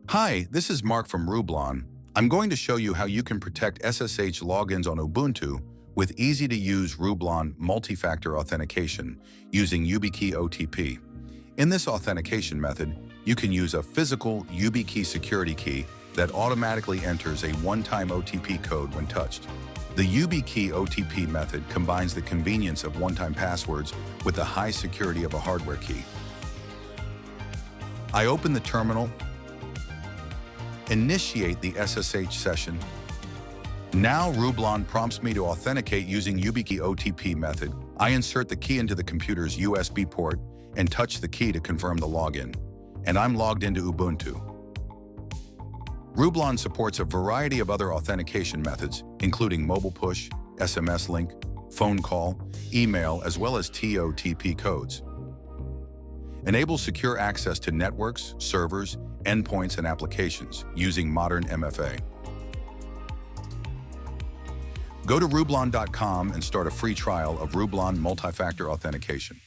Hi, this is Mark from Rublon. I'm going to show you how you can protect SSH logins on Ubuntu with easy-to-use Rublon Multi-Factor Authentication using YubiKey OTP. In this authentication method, you can use a physical YubiKey security key that automatically enters a one-time OTP code when touched. The YubiKey OTP method combines the convenience of one-time passwords with the high security of a hardware key. I open the terminal, initiate the SSH session. Now Rublon prompts me to authenticate using YubiKey OTP method. I insert the key into the computer's USB port and touch the key to confirm the login. And I'm logged into Ubuntu. Rublon supports a variety of other authentication methods, including mobile push, SMS link, phone call, email, as well as OTP codes. Enables secure access to networks, servers, endpoints, and applications using modern MFA. Go to Rublon.com and start a free trial of Rublon Multi-Factor Authentication.